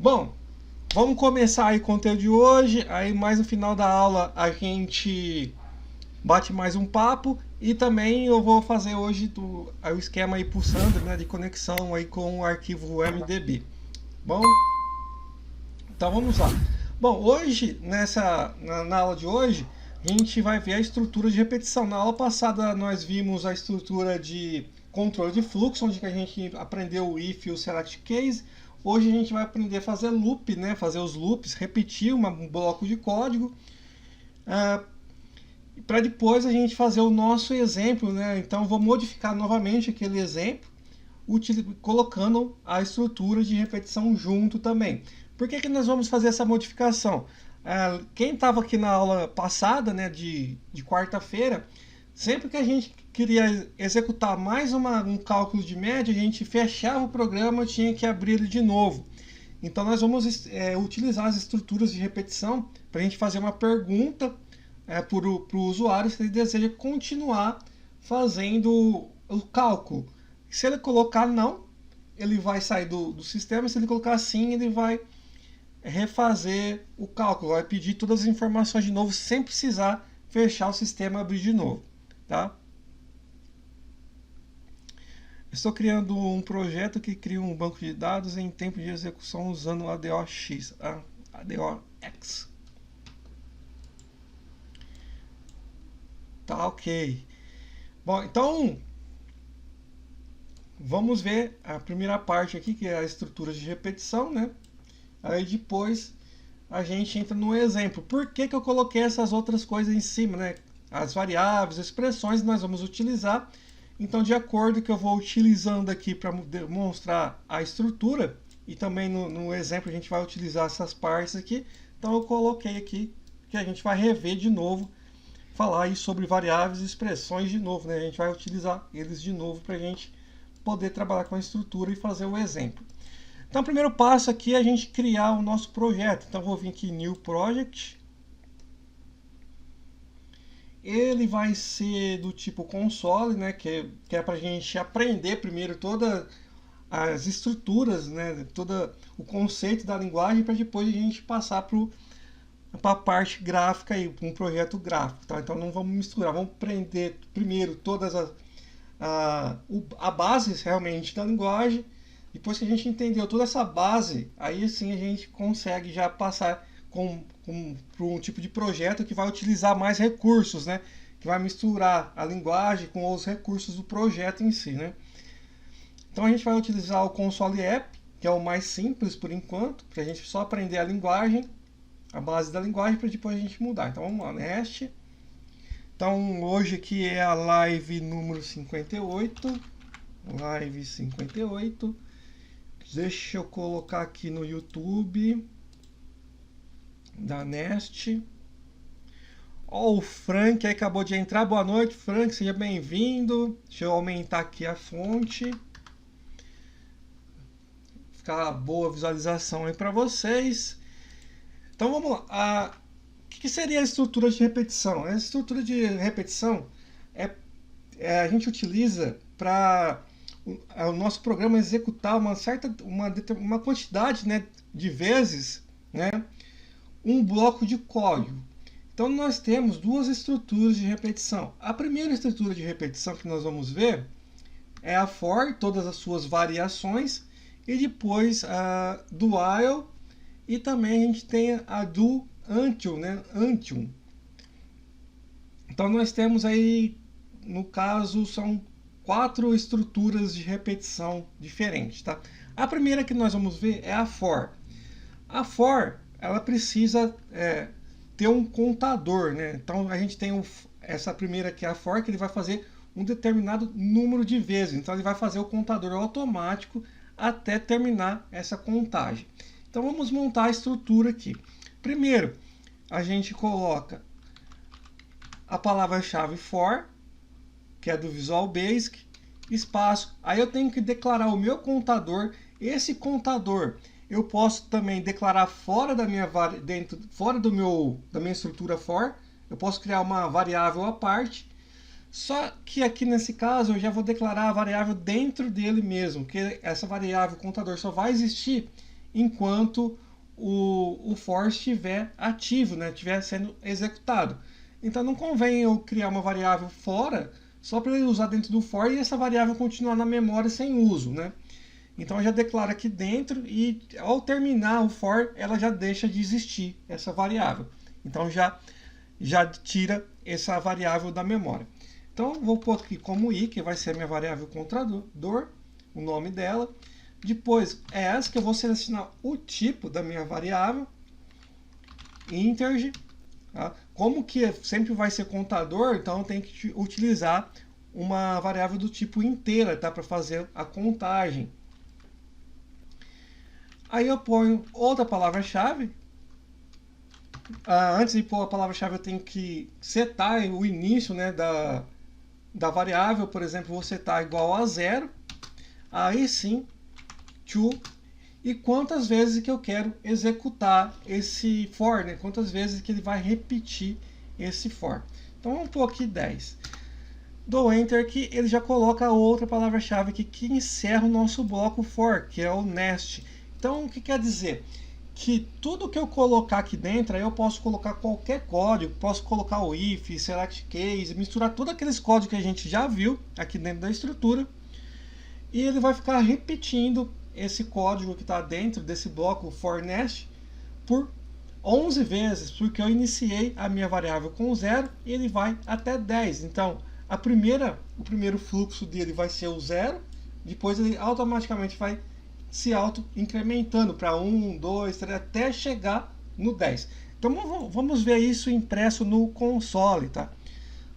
Bom, vamos começar aí o conteúdo de hoje. Aí mais no final da aula a gente bate mais um papo. E também eu vou fazer hoje o esquema aí pro Sandro, né, de conexão aí com o arquivo MDB. Bom, então vamos lá. Bom, hoje, na aula de hoje, a gente vai ver a estrutura de repetição. Na aula passada nós vimos a estrutura de controle de fluxo, onde a gente aprendeu o if e o select case. Hoje a gente vai aprender a fazer loop, né? Fazer os loops, repetir um bloco de código. Para depois a gente fazer o nosso exemplo, né? Então eu vou modificar novamente aquele exemplo, colocando a estrutura de repetição junto também. Por que nós vamos fazer essa modificação? Quem estava aqui na aula passada, né, de quarta-feira, sempre que a gente queria executar mais um cálculo de média, a gente fechava o programa e tinha que abrir ele de novo. Então nós vamos utilizar as estruturas de repetição para a gente fazer uma pergunta para o usuário se ele deseja continuar fazendo o cálculo. Se ele colocar não, ele vai sair do sistema. Se ele colocar sim, ele vai refazer o cálculo, vai pedir todas as informações de novo sem precisar fechar o sistema e abrir de novo. Tá? Estou criando um projeto que cria um banco de dados em tempo de execução usando ADOX, ADOX. Tá, ok. Bom, então vamos ver a primeira parte aqui, que é a estrutura de repetição, né? Aí depois a gente entra no exemplo. Por que eu coloquei essas outras coisas em cima, né? As variáveis, expressões nós vamos utilizar. Então, de acordo que eu vou utilizando aqui para demonstrar a estrutura, e também no exemplo a gente vai utilizar essas partes aqui. Então eu coloquei aqui que a gente vai rever de novo, falar aí sobre variáveis e expressões de novo, né? A gente vai utilizar eles de novo para a gente poder trabalhar com a estrutura e fazer o exemplo. Então, o primeiro passo aqui é a gente criar o nosso projeto. Então, vou vir aqui em New Project. Ele vai ser do tipo console, né? Que é para a gente aprender primeiro todas as estruturas, né? Todo o conceito da linguagem, para depois a gente passar para a parte gráfica, um projeto gráfico. Tá? Então, não vamos misturar. Vamos aprender primeiro todas a base realmente da linguagem. Depois que a gente entendeu toda essa base, aí sim a gente consegue já passar para um tipo de projeto que vai utilizar mais recursos, né? Que vai misturar a linguagem com os recursos do projeto em si, né? Então a gente vai utilizar o console app, que é o mais simples por enquanto, para a gente só aprender a linguagem, a base da linguagem, para depois a gente mudar. Então vamos lá, Nest. Então hoje aqui é a live número 58. Live 58. Deixa eu colocar aqui no YouTube da Nest. Ó, o Frank aí acabou de entrar. Boa noite, Frank, seja bem-vindo. Deixa eu aumentar aqui a fonte. Ficar boa visualização aí para vocês. Então vamos lá. O que seria a estrutura de repetição? A estrutura de repetição a gente utiliza para o nosso programa executar uma quantidade, né, de vezes, né, um bloco de código. Então nós temos duas estruturas de repetição. A primeira estrutura de repetição que nós vamos ver é a for, todas as suas variações, e depois a do while, e também a gente tem a do until, né, until. Então nós temos aí, no caso, são 4 estruturas de repetição diferentes, tá? A primeira que nós vamos ver é a for. A for, ela precisa ter um contador, né? Então a gente tem essa primeira que é a for, que ele vai fazer um determinado número de vezes. Então ele vai fazer o contador automático até terminar essa contagem. Então vamos montar a estrutura aqui. Primeiro, a gente coloca a palavra-chave for, que é do Visual Basic, espaço. Aí eu tenho que declarar o meu contador. Esse contador eu posso também declarar fora da minha da minha estrutura for. Eu posso criar uma variável à parte. Só que aqui nesse caso eu já vou declarar a variável dentro dele mesmo, porque essa variável contador só vai existir enquanto o for estiver ativo, né, estiver sendo executado. Então não convém eu criar uma variável fora só para ele usar dentro do for e essa variável continuar na memória sem uso, né? Então eu já declaro aqui dentro e ao terminar o for, ela já deixa de existir essa variável. Então já tira essa variável da memória. Então vou pôr aqui como i, que vai ser a minha variável contador, o nome dela. Depois as, que eu vou selecionar o tipo da minha variável, integer. Tá? Como que sempre vai ser contador, então eu tenho que utilizar uma variável do tipo inteira, tá? Para fazer a contagem. Aí eu ponho outra palavra-chave. Antes de pôr a palavra-chave eu tenho que setar o início, né, da variável. Por exemplo, vou setar igual a 0. Aí sim, to, e quantas vezes que eu quero executar esse for, né? Quantas vezes que ele vai repetir esse for. Então vamos pôr aqui 10. Dou Enter aqui, ele já coloca outra palavra-chave aqui que encerra o nosso bloco for, que é o nest. Então o que quer dizer? Que tudo que eu colocar aqui dentro, aí eu posso colocar qualquer código, posso colocar o if, select case, misturar todos aqueles códigos que a gente já viu aqui dentro da estrutura, e ele vai ficar repetindo esse código que está dentro desse bloco for nest por 11 vezes, porque eu iniciei a minha variável com 0 e ele vai até 10. Então, o primeiro fluxo dele vai ser o 0, depois ele automaticamente vai se auto-incrementando para 1, 2, 3, até chegar no 10. Então, vamos ver isso impresso no console, tá?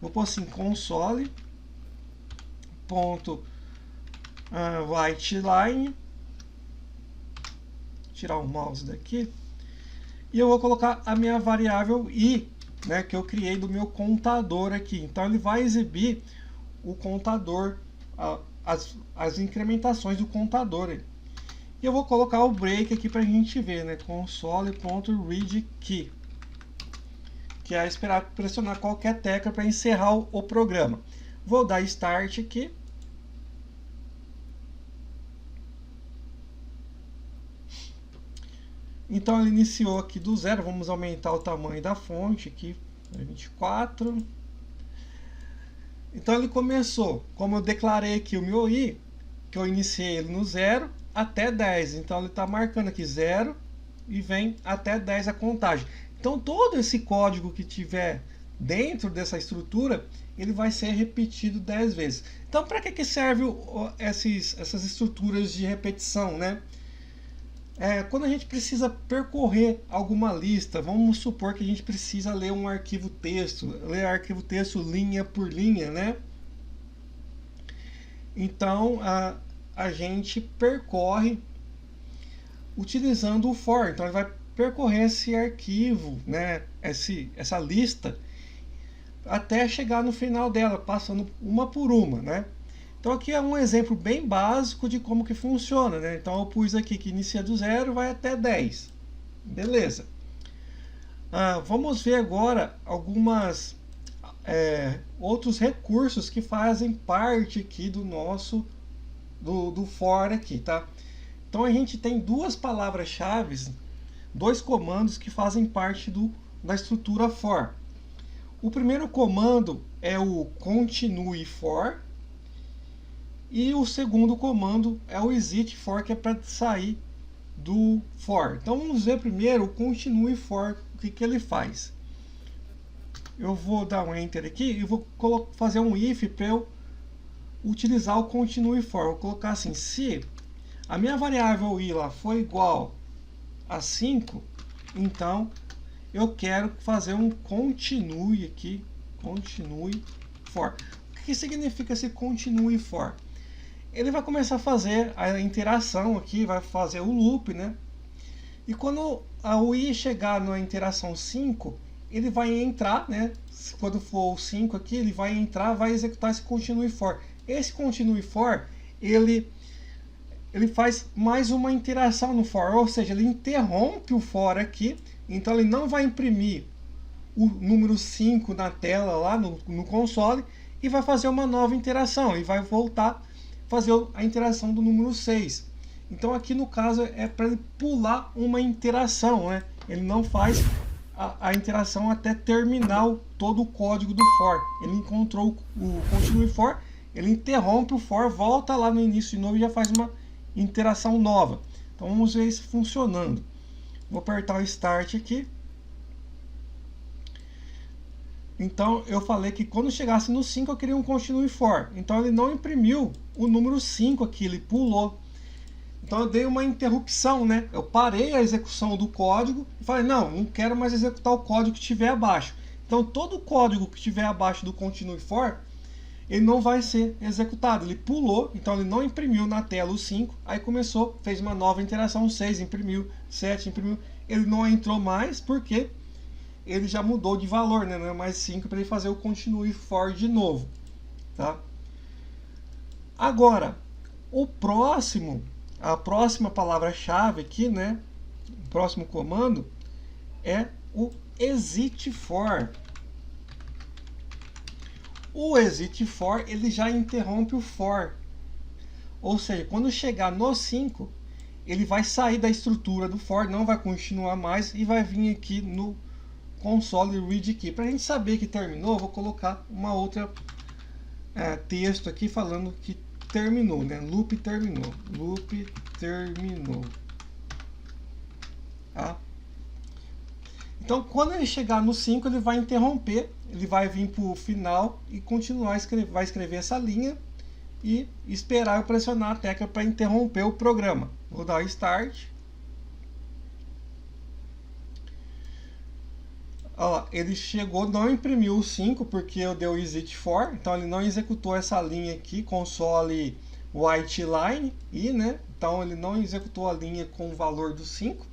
Vou pôr assim, console.writeLine, tirar o mouse daqui, e eu vou colocar a minha variável i, né, que eu criei do meu contador aqui. Então ele vai exibir o contador, as incrementações do contador aí. E eu vou colocar o break aqui para a gente ver, né, console.readKey, que é esperar pressionar qualquer tecla para encerrar o programa. Vou dar start aqui. Então ele iniciou aqui do 0, vamos aumentar o tamanho da fonte aqui, 24. Então ele começou, como eu declarei aqui o meu i, que eu iniciei ele no 0 até 10. Então ele está marcando aqui 0 e vem até 10 a contagem. Então todo esse código que tiver dentro dessa estrutura, ele vai ser repetido 10 vezes. Então para que serve essas estruturas de repetição, né? Quando a gente precisa percorrer alguma lista, vamos supor que a gente precisa ler um arquivo texto, linha por linha, né? Então a gente percorre utilizando o for. Então ele vai percorrer esse arquivo, né? Essa lista até chegar no final dela, passando uma por uma, né? Então aqui é um exemplo bem básico de como que funciona, né? Então eu pus aqui que inicia do 0 vai até 10. Beleza. Vamos ver agora algumas outros recursos que fazem parte aqui do nosso do for aqui, tá? Então a gente tem duas palavras-chave, dois comandos que fazem parte da estrutura for. O primeiro comando é o continue for. E o segundo comando é o exit for, que é para sair do for. Então vamos ver primeiro o continue for, o que ele faz. Eu vou dar um enter aqui e vou fazer um if para eu utilizar o continue for. Vou colocar assim, se a minha variável i lá for igual a 5, então eu quero fazer um continue aqui, continue for. O que significa esse continue for? Ele vai começar a fazer a interação aqui, vai fazer o loop, né? E quando o i chegar na interação 5, ele vai entrar, né? Quando for o 5 aqui, ele vai entrar, vai executar esse continue for. Esse continue for, ele faz mais uma interação no for, ou seja, ele interrompe o for aqui, então ele não vai imprimir o número 5 na tela lá no console e vai fazer uma nova interação, e vai voltar fazer a interação do número 6. Então aqui no caso é para ele pular uma interação, né? Ele não faz a interação até terminar todo o código do for. Ele encontrou o continue for, ele interrompe o for, volta lá no início de novo e já faz uma interação nova. Então vamos ver isso funcionando. Vou apertar o Start aqui. Então eu falei que quando chegasse no 5 eu queria um continue for. Então ele não imprimiu o número 5 aqui, ele pulou. Então eu dei uma interrupção, né? Eu parei a execução do código e falei, não quero mais executar o código que estiver abaixo. Então todo o código que estiver abaixo do continue for, ele não vai ser executado. Ele pulou, então ele não imprimiu na tela o 5, aí começou, fez uma nova interação, 6 imprimiu, 7 imprimiu. Ele não entrou mais porque ele já mudou de valor, né? Não é mais 5 para ele fazer o continue for de novo, tá? Agora, a próxima palavra-chave aqui, né? O próximo comando é o exit for. O exit for, ele já interrompe o for. Ou seja, quando chegar no 5, ele vai sair da estrutura do for, não vai continuar mais e vai vir aqui no console read key. Para a gente saber que terminou, eu vou colocar uma outra texto aqui falando que terminou, né? Loop terminou. Loop terminou. Tá? Então, quando ele chegar no 5, ele vai interromper, ele vai vir para o final e continuar, vai escrever essa linha e esperar eu pressionar a tecla para interromper o programa. Vou dar Start. Ó, ele chegou, não imprimiu o 5 porque eu dei o exit for, então ele não executou essa linha aqui, console white line, né? Então ele não executou a linha com o valor do 5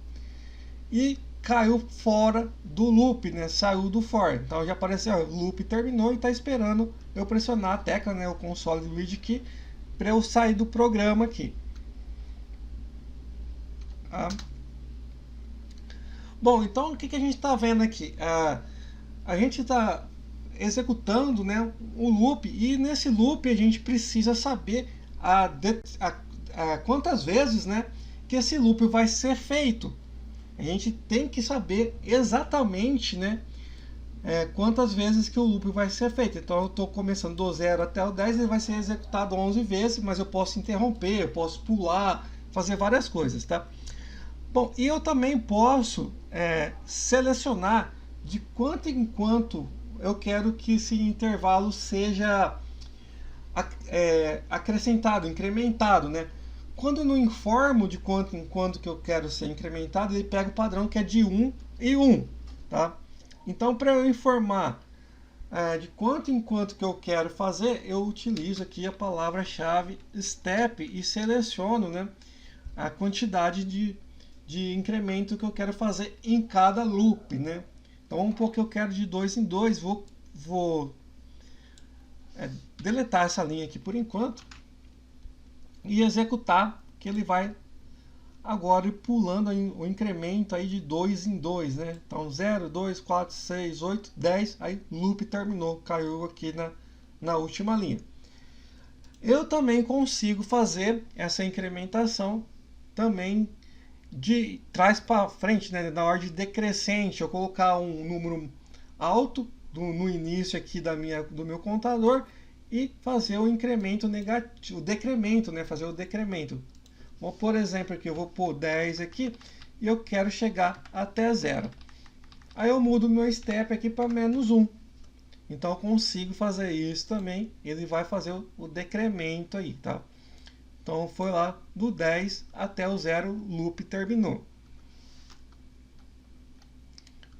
e caiu fora do loop, né? Saiu do for. Então já apareceu, ó, o loop terminou e está esperando eu pressionar a tecla, né? O console read key, para eu sair do programa aqui. Tá? Bom, então o que a gente está vendo aqui? A gente está executando, né, um loop, e nesse loop a gente precisa saber quantas vezes, né, que esse loop vai ser feito. A gente tem que saber exatamente, né, quantas vezes que o loop vai ser feito. Então eu estou começando do 0 até o 10, ele vai ser executado 11 vezes, mas eu posso interromper, eu posso pular, fazer várias coisas, tá? Bom, e eu também posso selecionar de quanto em quanto eu quero que esse intervalo seja acrescentado, incrementado, né? Quando eu não informo de quanto em quanto que eu quero ser incrementado, ele pega o padrão que é de 1 e 1, tá? Então, para eu informar de quanto em quanto que eu quero fazer, eu utilizo aqui a palavra-chave step e seleciono, né, a quantidade de incremento que eu quero fazer em cada loop, né? Então vamos supor que eu quero de 2 em 2, vou deletar essa linha aqui por enquanto e executar, que ele vai agora ir pulando o incremento aí de 2 em 2, né? Então 0, 2, 4, 6, 8, 10, aí loop terminou, caiu aqui na última linha. Eu também consigo fazer essa incrementação também de trás para frente, né, na ordem decrescente. Eu colocar um número alto no início aqui do meu contador e fazer o incremento negativo, o decremento, né, fazer o decremento. Bom, por exemplo, aqui eu vou pôr 10 aqui e eu quero chegar até 0. Aí eu mudo o meu step aqui para -1. Então eu consigo fazer isso também. Ele vai fazer o decremento aí, tá? Então foi lá do 10 até o 0, loop terminou.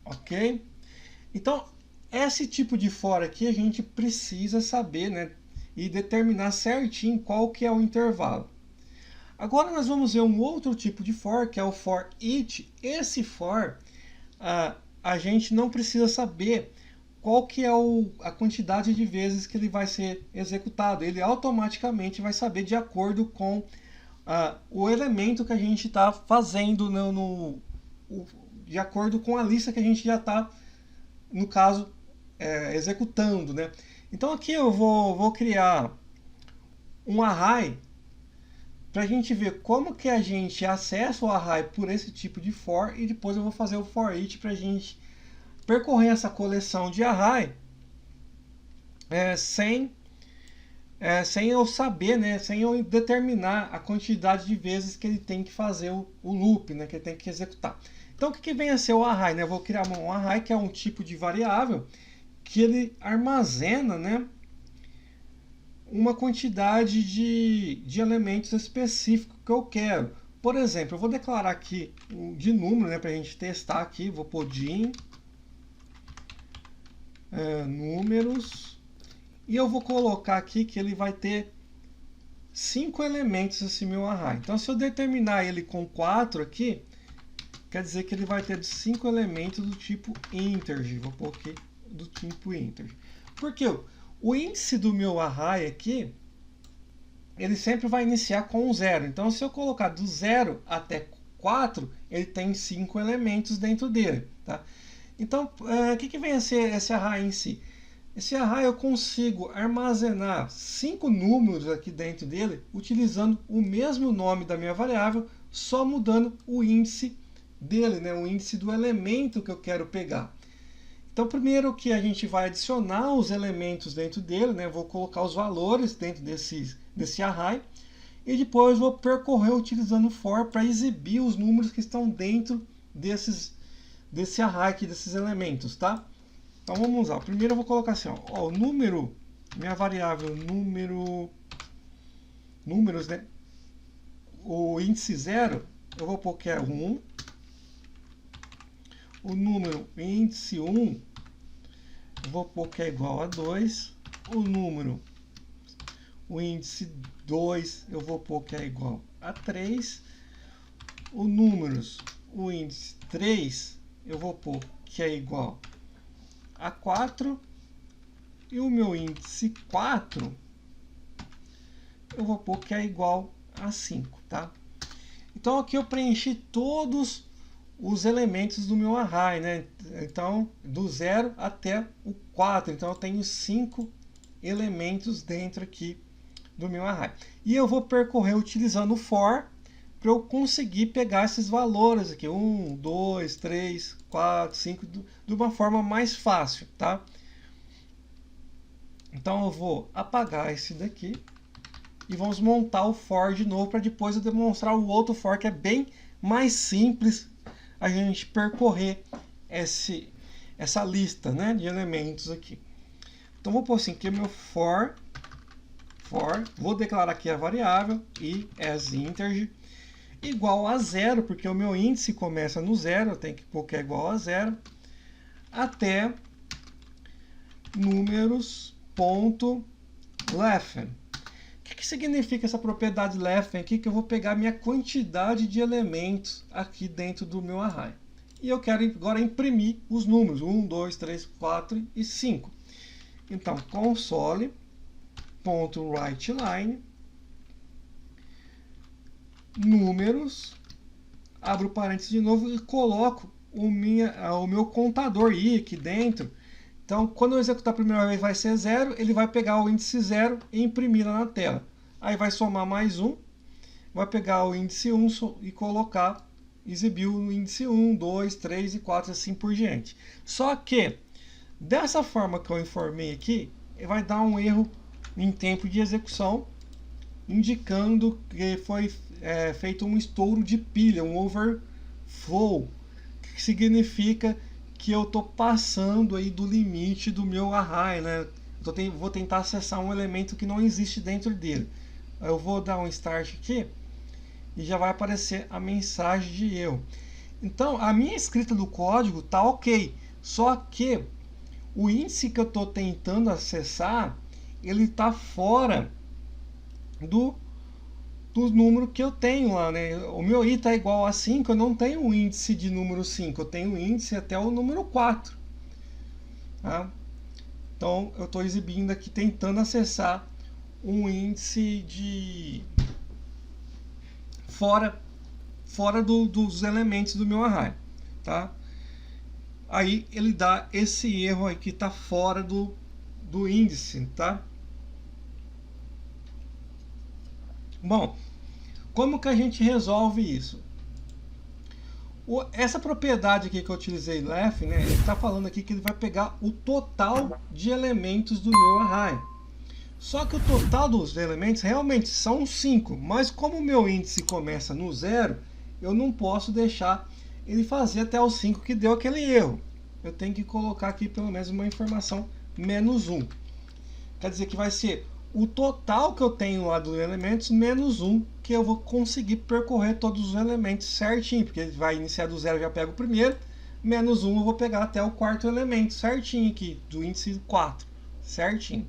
Ok? Então, esse tipo de for aqui a gente precisa saber, né, e determinar certinho qual que é o intervalo. Agora nós vamos ver um outro tipo de for, que é o for each. Esse for, a gente não precisa saber qual que é a quantidade de vezes que ele vai ser executado. Ele automaticamente vai saber de acordo com o elemento que a gente está fazendo, de acordo com a lista que a gente já está, no caso, executando, né? Então aqui eu vou criar um array para a gente ver como que a gente acessa o array por esse tipo de for, e depois eu vou fazer o for each para a gente percorrer essa coleção de array sem eu saber, né, sem eu determinar a quantidade de vezes que ele tem que fazer o loop, né, que ele tem que executar. Então, o que vem a ser o array? Né? Eu vou criar um array, que é um tipo de variável que ele armazena, né, uma quantidade de elementos específicos que eu quero. Por exemplo, eu vou declarar aqui de número, né, para a gente testar aqui. Vou pôr dim números, e eu vou colocar aqui que ele vai ter 5 elementos esse meu array. Então, se eu determinar ele com 4 aqui, quer dizer que ele vai ter 5 elementos do tipo integer. Vou pôr aqui do tipo integer. Porque o índice do meu array aqui, ele sempre vai iniciar com 0. Então, se eu colocar do 0 até 4, ele tem 5 elementos dentro dele. Tá? Então, o que vem a ser esse array em si? Esse array eu consigo armazenar 5 números aqui dentro dele, utilizando o mesmo nome da minha variável, só mudando o índice dele, né? O índice do elemento que eu quero pegar. Então, primeiro que a gente vai adicionar os elementos dentro dele, né? Vou colocar os valores dentro desse array, e depois vou percorrer utilizando o for para exibir os números que estão dentro desse array aqui, desses elementos, tá? Então vamos lá. Primeiro eu vou colocar assim, ó, o número, minha variável números, né? O índice 0, eu vou pôr que é 1. O número índice 1, eu vou pôr que é igual a 2. O índice 2, eu vou pôr que é igual a 3. O índice 3, eu vou pôr que é igual a 4. E o meu índice 4, eu vou pôr que é igual a 5, tá? Então aqui eu preenchi todos os elementos do meu array, né? Então, do 0 até o 4. Então, eu tenho 5 elementos dentro aqui do meu array. E eu vou percorrer utilizando o for para eu conseguir pegar esses valores aqui. 1, 2, 3, 4, 5, de uma forma mais fácil, tá? Então, eu vou apagar esse daqui e vamos montar o for de novo para depois eu demonstrar o outro for, que é bem mais simples a gente percorrer essa lista, né, de elementos aqui. Então, vou pôr assim, que é meu for, vou declarar aqui a variável e as integer igual a 0, porque o meu índice começa no 0, eu tenho que pôr que é igual a 0, até números.length. O que significa essa propriedade length aqui? Que eu vou pegar a minha quantidade de elementos aqui dentro do meu array. E eu quero agora imprimir os números, 1, 2, 3, 4 e 5. Então, console.writeLine, números, abro parênteses de novo e coloco o meu contador i aqui dentro. Então, quando eu executar a primeira vez vai ser 0, ele vai pegar o índice 0 e imprimir lá na tela. Aí vai somar mais 1, vai pegar o índice 1 e colocar, exibir o índice 1, 2, 3 e 4 assim por diante. Só que, dessa forma que eu informei aqui, vai dar um erro em tempo de execução, indicando que foi feito um estouro de pilha, um overflow, que significa que eu estou passando aí do limite do meu array, né? Vou tentar acessar um elemento que não existe dentro dele. Eu vou dar um start aqui e já vai aparecer a mensagem de erro. Então, a minha escrita do código está ok, só que o índice que eu estou tentando acessar, ele está fora do número que eu tenho lá, né? O meu i está igual a 5, eu não tenho o índice de número 5, eu tenho o índice até o número 4. Tá? Então, eu estou exibindo aqui, tentando acessar um índice de fora dos elementos do meu array. Tá? Aí ele dá esse erro aí que está fora do índice. Tá? Bom, Como que a gente resolve isso? Essa propriedade aqui que eu utilizei, left, né, ele está falando aqui que ele vai pegar o total de elementos do meu array. Só que o total dos elementos realmente são 5, mas como o meu índice começa no 0, eu não posso deixar ele fazer até os 5 que deu aquele erro. Eu tenho que colocar aqui pelo menos uma informação menos 1. Quer dizer que vai ser o total que eu tenho lá dos elementos menos 1, que eu vou conseguir percorrer todos os elementos certinho, porque ele vai iniciar do 0, já pega o primeiro, menos 1 eu vou pegar até o quarto elemento certinho aqui, do índice 4, certinho.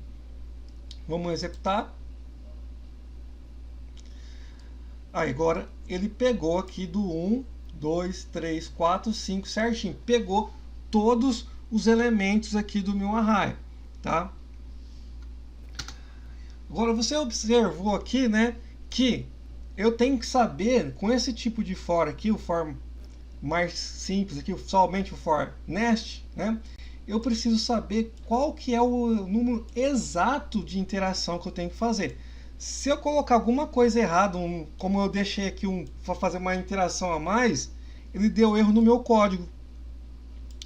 Vamos executar. Aí, agora ele pegou aqui do 1, 2, 3, 4, 5 certinho. Pegou todos os elementos aqui do meu array, tá? Agora você observou aqui, né, que eu tenho que saber, com esse tipo de for aqui, o for mais simples aqui, somente o for nest, né, eu preciso saber qual que é o número exato de interação que eu tenho que fazer. Se eu colocar alguma coisa errada, como eu deixei aqui para fazer uma interação a mais, ele deu erro no meu código.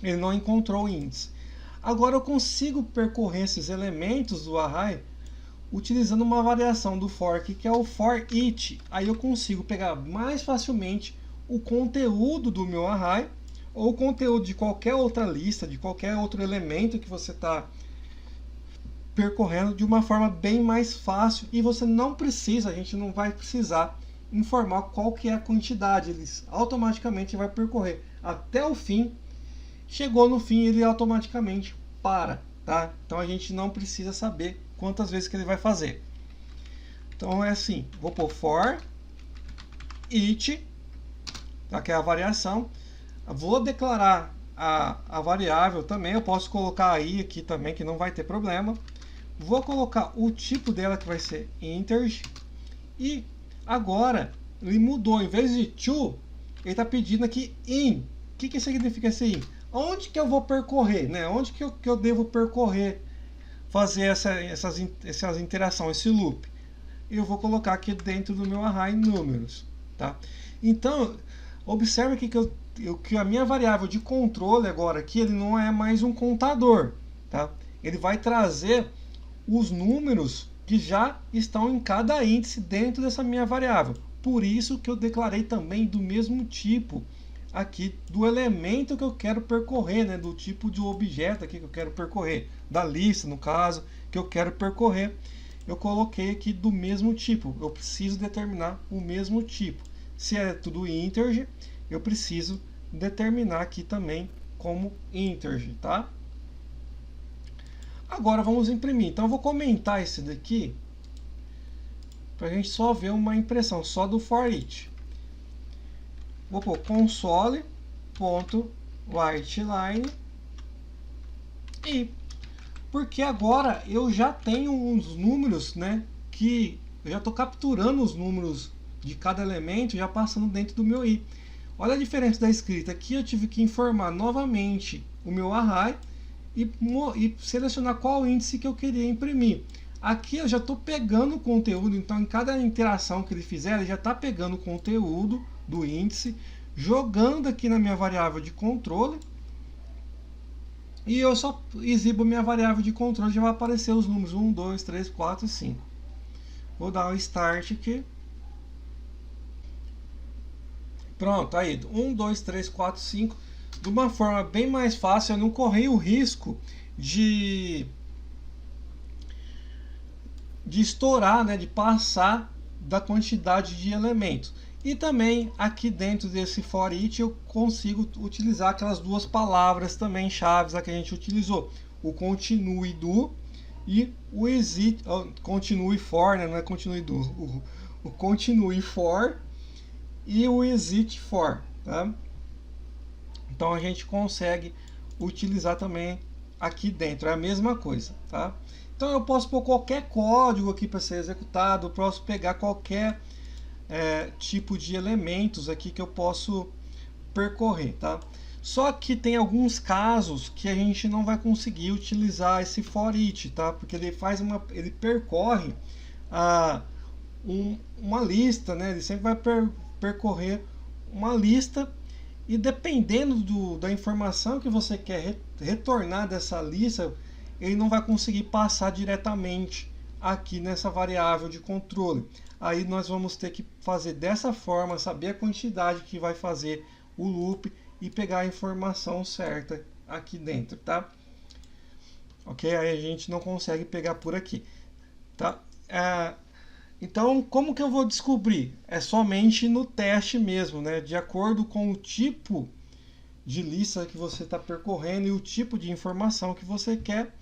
Ele não encontrou o índice. Agora eu consigo percorrer esses elementos do array utilizando uma variação do for aqui, que é o for each. Aí eu consigo pegar mais facilmente o conteúdo do meu array ou o conteúdo de qualquer outra lista, de qualquer outro elemento que você está percorrendo de uma forma bem mais fácil, e você não precisa, a gente não vai precisar informar qual que é a quantidade, ele automaticamente vai percorrer até o fim. Chegou no fim, ele automaticamente para, tá? Então a gente não precisa saber quantas vezes que ele vai fazer. Então é assim, vou pôr for each, tá? Que é a variação. Vou declarar a variável também, eu posso colocar aí aqui também, que não vai ter problema. Vou colocar o tipo dela, que vai ser integer. E agora ele mudou, em vez de to, ele está pedindo aqui in. O que significa esse in? Onde que eu vou percorrer, né? Onde que eu devo percorrer, fazer essas interações, esse loop? Eu vou colocar aqui dentro do meu array números, tá? Então, observe aqui que a minha variável de controle agora aqui, ele não é mais um contador, tá? Ele vai trazer os números que já estão em cada índice dentro dessa minha variável. Por isso que eu declarei também do mesmo tipo aqui do elemento que eu quero percorrer, né? Do tipo de objeto aqui que eu quero percorrer, da lista, no caso, que eu quero percorrer. Eu coloquei aqui do mesmo tipo. Eu preciso determinar o mesmo tipo. Se é tudo integer, eu preciso determinar aqui também como integer, tá? Agora vamos imprimir. Então eu vou comentar esse daqui para a gente só ver uma impressão só do for each. Vou pôr console.writeLine, e porque agora eu já tenho uns números, né, que eu já estou capturando os números de cada elemento, já passando dentro do meu i. Olha a diferença da escrita. Aqui eu tive que informar novamente o meu array e selecionar qual índice que eu queria imprimir. Aqui eu já estou pegando o conteúdo, então em cada interação que ele fizer, ele já está pegando o conteúdo do índice, jogando aqui na minha variável de controle, e eu só exibo minha variável de controle, já vai aparecer os números 1, 2, 3, 4 e 5. Vou dar o start aqui. Pronto, aí 1, 2, 3, 4, 5. De uma forma bem mais fácil, eu não corri o risco de estourar, né, de passar da quantidade de elementos. E também aqui dentro desse for each eu consigo utilizar aquelas duas palavras também chaves que a gente utilizou, o continue do e o exit, continue for, né, não é continue do, o continue for e o exit for, tá? Então a gente consegue utilizar também aqui dentro, é a mesma coisa, tá? Então eu posso pôr qualquer código aqui para ser executado, eu posso pegar qualquer tipo de elementos aqui que eu posso percorrer, tá? Só que tem alguns casos que a gente não vai conseguir utilizar esse for each, tá? Porque ele percorre uma lista, né? Ele sempre vai percorrer uma lista e dependendo da informação que você quer retornar dessa lista, ele não vai conseguir passar diretamente aqui nessa variável de controle. Aí nós vamos ter que fazer dessa forma, saber a quantidade que vai fazer o loop e pegar a informação certa aqui dentro, tá? Ok? Aí a gente não consegue pegar por aqui, tá? Então, como que eu vou descobrir? É somente no teste mesmo, né? De acordo com o tipo de lista que você está percorrendo e o tipo de informação que você quer,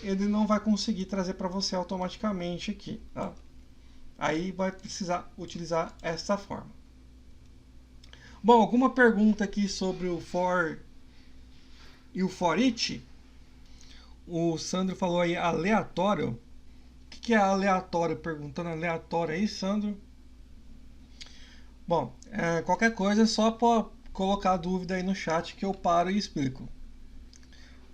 ele não vai conseguir trazer para você automaticamente aqui, tá? Aí vai precisar utilizar essa forma. Bom, alguma pergunta aqui sobre o for e o for each? O Sandro falou aí aleatório. O que é aleatório? Perguntando aleatório aí, Sandro. Bom, qualquer coisa é só colocar dúvida aí no chat que eu paro e explico.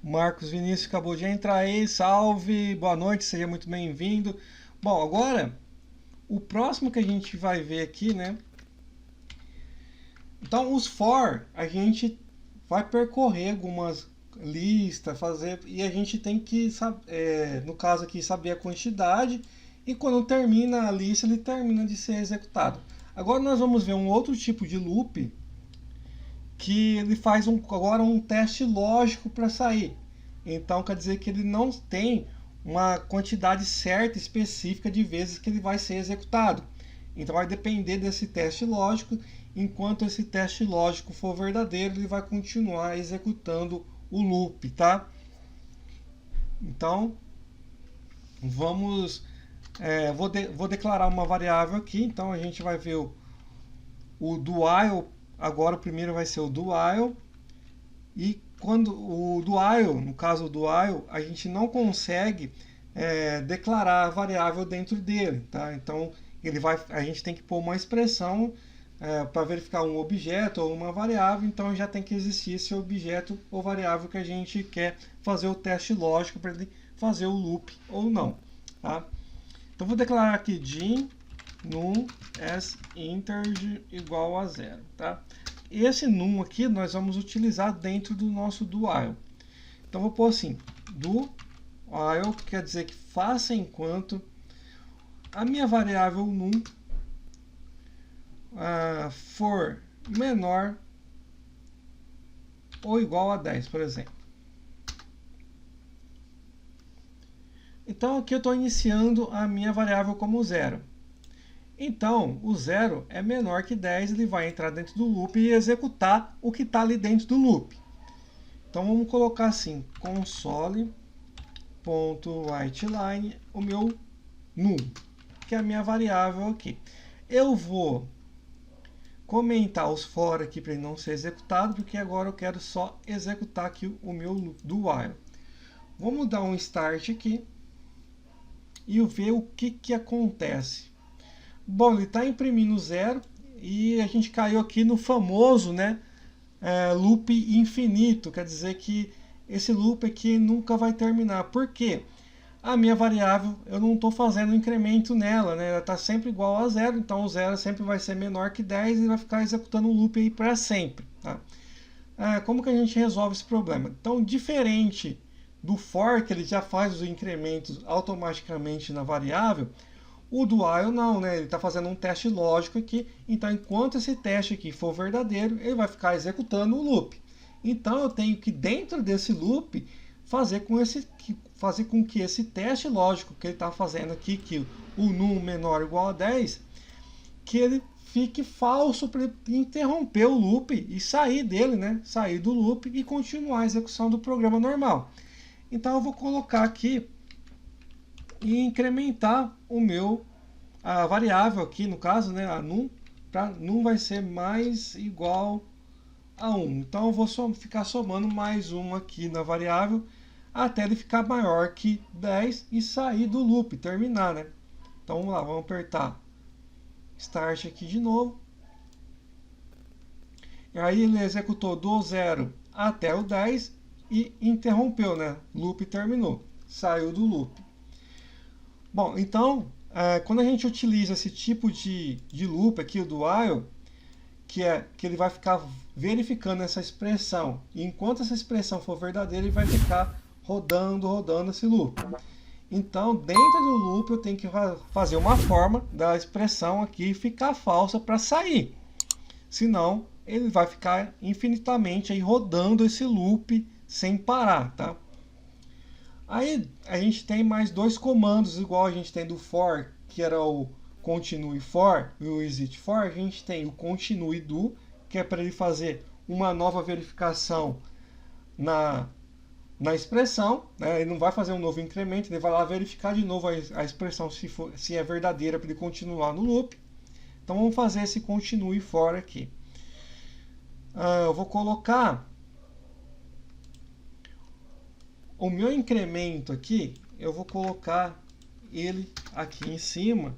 Marcos Vinícius acabou de entrar aí, salve, boa noite, seja muito bem-vindo. Bom, agora, o próximo que a gente vai ver aqui, né? Então, os for, a gente vai percorrer algumas listas, fazer, e a gente tem que, no caso aqui, saber a quantidade, e quando termina a lista, ele termina de ser executado. Agora nós vamos ver um outro tipo de loop, que ele faz agora um teste lógico para sair. Então quer dizer que ele não tem uma quantidade certa, específica de vezes que ele vai ser executado. Então vai depender desse teste lógico. Enquanto esse teste lógico for verdadeiro, ele vai continuar executando o loop, tá? Então vamos, vou declarar uma variável aqui. Então a gente vai ver o do while. Agora o primeiro vai ser o do while, e quando o do while, no caso do while, a gente não consegue declarar a variável dentro dele, tá? Então a gente tem que pôr uma expressão para verificar um objeto ou uma variável, então já tem que existir esse objeto ou variável que a gente quer fazer o teste lógico para ele fazer o loop ou não, tá? Então vou declarar aqui din num as integer igual a 0, tá? Esse num aqui nós vamos utilizar dentro do nosso do while. Então vou pôr assim, do while, que quer dizer que faça enquanto a minha variável num for menor ou igual a 10, por exemplo. Então aqui eu estou iniciando a minha variável como 0. Então, o 0 é menor que 10, ele vai entrar dentro do loop e executar o que está ali dentro do loop. Então, vamos colocar assim, console.writeLine, o meu num, que é a minha variável aqui. Eu vou comentar os for aqui para ele não ser executado, porque agora eu quero só executar aqui o meu do while. Vamos dar um start aqui e ver o que acontece. Bom, ele está imprimindo 0 e a gente caiu aqui no famoso, né, loop infinito. Quer dizer que esse loop aqui nunca vai terminar. Por quê? A minha variável, eu não estou fazendo incremento nela, né? Ela está sempre igual a 0, então o 0 sempre vai ser menor que 10 e vai ficar executando o loop aí para sempre. Tá? Como que a gente resolve esse problema? Então, diferente do for, que ele já faz os incrementos automaticamente na variável, o do while não, né? Ele está fazendo um teste lógico aqui. Então, enquanto esse teste aqui for verdadeiro, ele vai ficar executando o loop. Então, eu tenho que, dentro desse loop, fazer com que esse teste lógico que ele está fazendo aqui, que o num menor ou igual a 10, que ele fique falso para interromper o loop e sair dele, né? Sair do loop e continuar a execução do programa normal. Então, eu vou colocar aqui e incrementar a variável aqui, no caso, né, a num, para num vai ser mais igual a 1. Então eu vou ficar somando mais 1 aqui na variável até ele ficar maior que 10 e sair do loop, terminar, né? Então vamos lá, vamos apertar Start aqui de novo. E aí ele executou do 0 até o 10 e interrompeu, né? Loop terminou, saiu do loop. Bom, então quando a gente utiliza esse tipo de loop aqui, o do while, que ele vai ficar verificando essa expressão. E enquanto essa expressão for verdadeira, ele vai ficar rodando esse loop. Então, dentro do loop, eu tenho que fazer uma forma da expressão aqui ficar falsa para sair. Senão, ele vai ficar infinitamente aí rodando esse loop sem parar, tá? Aí a gente tem mais dois comandos, igual a gente tem do for, que era o continue for e o exit for. A gente tem o continue do, que é para ele fazer uma nova verificação na expressão, né? Ele não vai fazer um novo incremento, ele vai lá verificar de novo a expressão se é verdadeira para ele continuar no loop. Então vamos fazer esse continue for aqui. Eu vou colocar o meu incremento aqui, eu vou colocar ele aqui em cima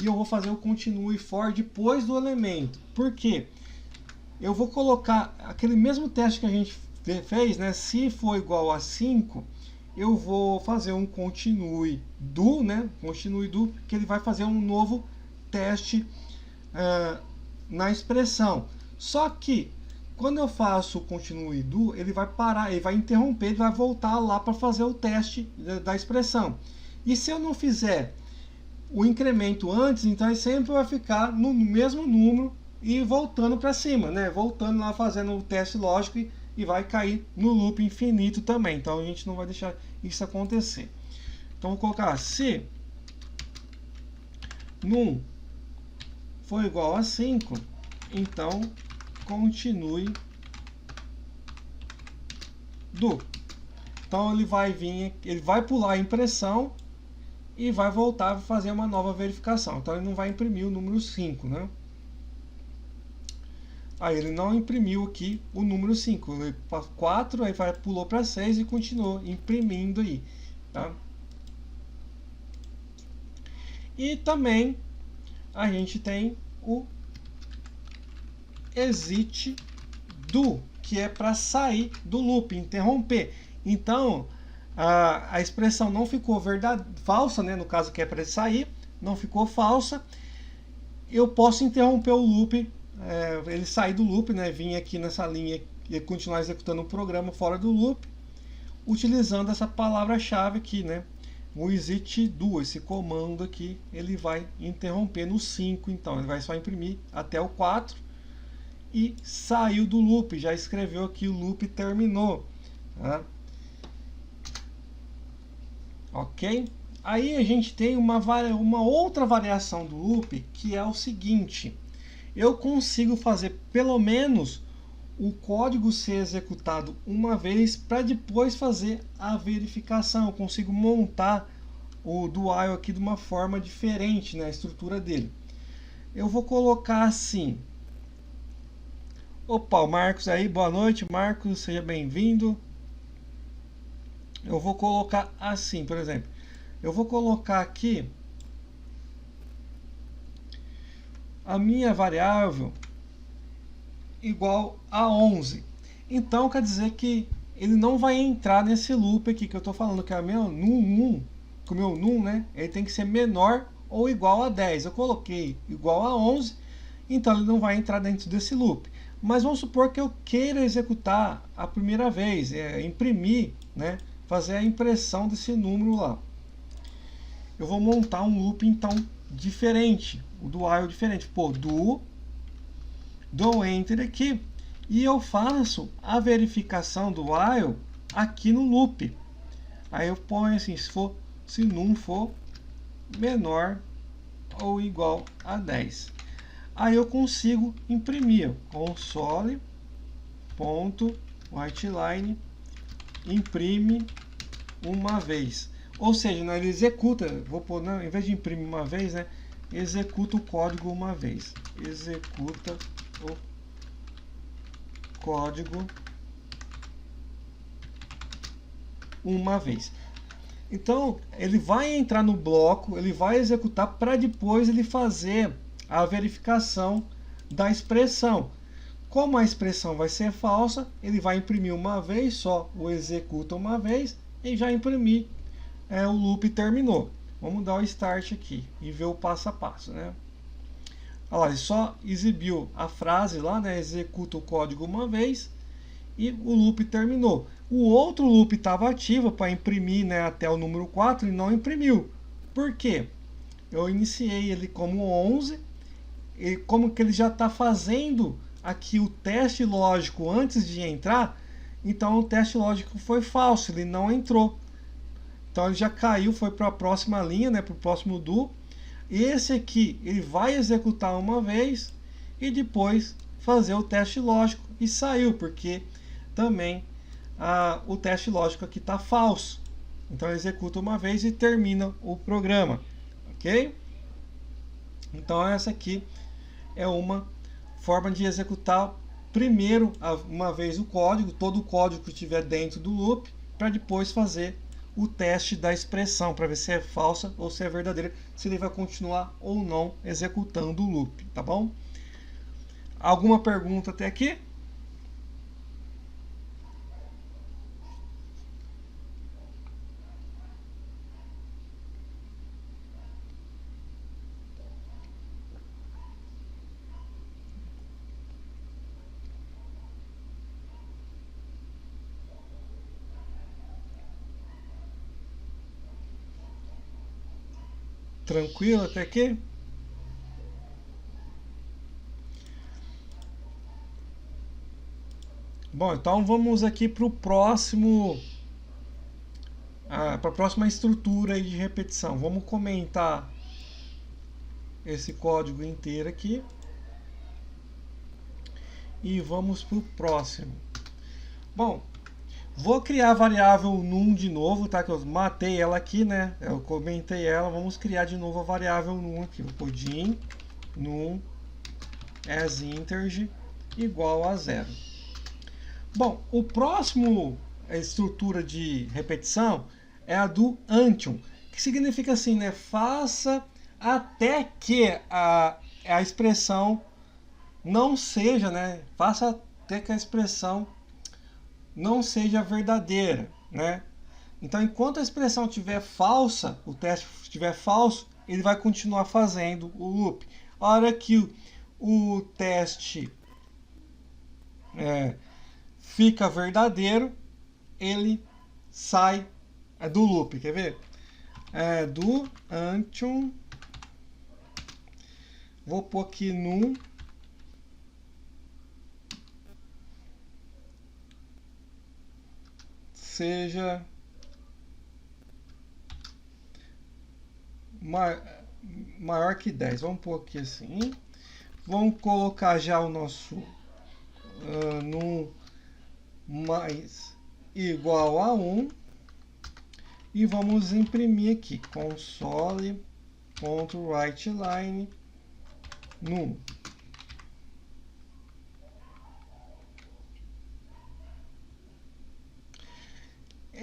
e eu vou fazer o continue for depois do elemento. Por quê? Eu vou colocar aquele mesmo teste que a gente fez, né? Se for igual a 5, eu vou fazer um continue do, né? Continue do, que ele vai fazer um novo teste na expressão. Só que quando eu faço o continue do, ele vai parar, ele vai interromper, ele vai voltar lá para fazer o teste da expressão. E se eu não fizer o incremento antes, então ele sempre vai ficar no mesmo número e voltando para cima, né? Voltando lá fazendo o teste lógico e vai cair no loop infinito também. Então a gente não vai deixar isso acontecer. Então vou colocar se num for igual a 5, então continue do. Então ele vai vir, ele vai pular a impressão e vai voltar a fazer uma nova verificação. Então ele não vai imprimir o número 5, né? Aí ele não imprimiu aqui o número 5, ele 4, aí pulou para 6 e continuou imprimindo aí, tá? E também a gente tem o exit do, que é para sair do loop, interromper. Então a expressão não ficou falsa, né? No caso que é para sair, não ficou falsa. Eu posso interromper o loop, ele sair do loop, né? Vir aqui nessa linha e continuar executando o programa fora do loop, utilizando essa palavra-chave aqui, né? O exit do, esse comando aqui, ele vai interromper no 5, então ele vai só imprimir até o 4 e saiu do loop, já escreveu aqui o loop terminou, tá? Ok? Aí a gente tem uma outra variação do loop, que é o seguinte: eu consigo fazer pelo menos o código ser executado uma vez para depois fazer a verificação. Eu consigo montar o do while aqui de uma forma diferente, né, a estrutura dele. Eu vou colocar assim. Opa, o Marcos aí, boa noite, Marcos, seja bem-vindo. Eu vou colocar assim, por exemplo. Eu vou colocar aqui a minha variável igual a 11. Então quer dizer que ele não vai entrar nesse loop aqui que eu estou falando, que é o meu num, que o meu num, né? Ele tem que ser menor ou igual a 10. Eu coloquei igual a 11, então ele não vai entrar dentro desse loop. Mas vamos supor que eu queira executar a primeira vez, imprimir, né? Fazer a impressão desse número lá. Eu vou montar um loop então diferente, o do while diferente. Pô, dou enter aqui e eu faço a verificação do while aqui no loop. Aí eu ponho assim, se num for menor ou igual a 10. Aí eu consigo imprimir console.writeline imprime uma vez. Ou seja, né, ele executa, vou pôr, em vez de imprimir uma vez, né, executa o código uma vez. Executa o código uma vez. Então, ele vai entrar no bloco, ele vai executar para depois ele fazer a verificação da expressão. Como a expressão vai ser falsa, ele vai imprimir uma vez só, o executa uma vez e já imprimir, o loop terminou. Vamos dar o start aqui e ver o passo a passo, né? Olha lá, ele só exibiu a frase lá, né? Executa o código uma vez e o loop terminou. O outro loop estava ativo para imprimir, né, até o número 4 e não imprimiu. Por quê? Eu iniciei ele como 11, e como que ele já está fazendo aqui o teste lógico antes de entrar, então o teste lógico foi falso, ele não entrou. Então ele já caiu, foi para a próxima linha, né, para o próximo do. Esse aqui ele vai executar uma vez e depois fazer o teste lógico e saiu, porque também o teste lógico aqui está falso. Então ele executa uma vez e termina o programa, ok? Então essa aqui é uma forma de executar primeiro uma vez o código, todo o código que estiver dentro do loop, para depois fazer o teste da expressão, para ver se é falsa ou se é verdadeira, se ele vai continuar ou não executando o loop, tá bom? Alguma pergunta até aqui? Tranquilo até aqui? Bom, então vamos aqui para o próximo, para a próxima estrutura aí de repetição. Vamos comentar esse código inteiro aqui e vamos para o próximo. Bom, vou criar a variável num de novo, tá? Que eu matei ela aqui, né? Eu comentei ela. Vamos criar de novo a variável num aqui. O din num as integer igual a 0. Bom, o próximo estrutura de repetição é a do until, que significa assim, né? Faça até que a expressão não seja, né? Faça até que a expressão não seja verdadeira, né? Então, enquanto a expressão estiver falsa, o teste estiver falso, ele vai continuar fazendo o loop. A hora que o teste fica verdadeiro, ele sai do loop. Quer ver? Do until. Vou pôr aqui num. Seja maior que 10. Vamos pôr aqui assim. Vamos colocar já o nosso num mais igual a 1. E vamos imprimir aqui console.writeLine num.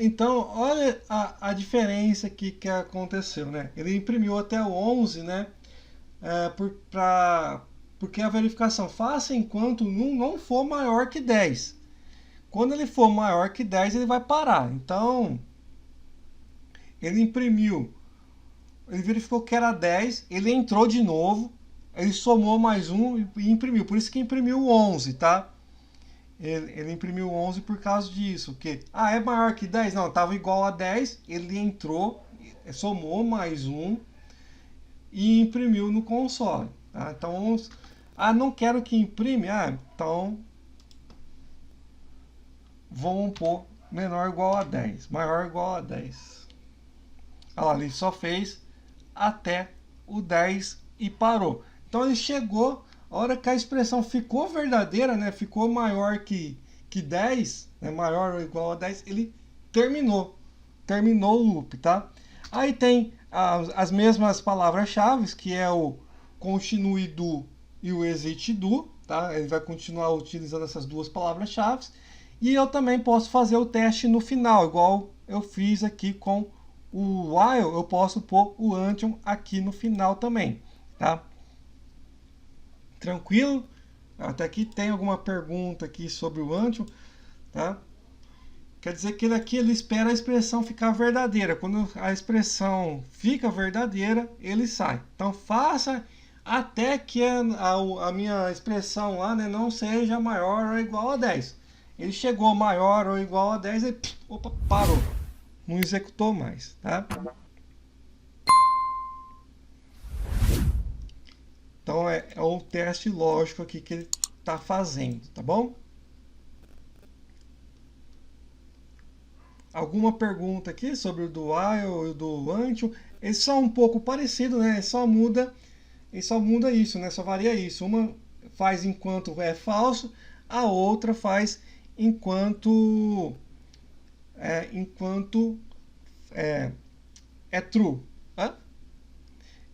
Então, olha a diferença aqui que aconteceu, né? Ele imprimiu até o 11, né? Porque a verificação faça enquanto num não for maior que 10. Quando ele for maior que 10, ele vai parar. Então, ele imprimiu, ele verificou que era 10, ele entrou de novo, ele somou mais um e imprimiu. Por isso que imprimiu 11, tá? Ele imprimiu 11 por causa disso. Porque, é maior que 10? Não, estava igual a 10. Ele entrou, somou mais um e imprimiu no console. Tá? Então, vamos... não quero que imprime. Então, vamos pôr menor ou igual a 10. Maior ou igual a 10. Olha lá, ele só fez até o 10 e parou. Então, ele chegou... A hora que a expressão ficou verdadeira, né, ficou maior que 10, né, maior ou igual a 10, ele terminou o loop, tá? Aí tem as mesmas palavras-chave, que é o continue do e o exit do, tá? Ele vai continuar utilizando essas duas palavras-chave. E eu também posso fazer o teste no final, igual eu fiz aqui com o while, eu posso pôr o until aqui no final também, tá? Tranquilo? Até aqui tem alguma pergunta aqui sobre o until, tá? quer dizer que ele aqui ele espera a expressão ficar verdadeira. Quando a expressão fica verdadeira, ele sai. Então faça até que a minha expressão lá, né, não seja maior ou igual a 10. Ele chegou maior ou igual a 10 e opa, parou. Não executou mais, tá? Então é o teste lógico aqui que ele está fazendo, tá bom? Alguma pergunta aqui sobre o do while e o do until? Eles são um pouco parecidos, né? Ele só muda isso, né? Só varia isso. Uma faz enquanto é falso, a outra faz enquanto é true. Tá?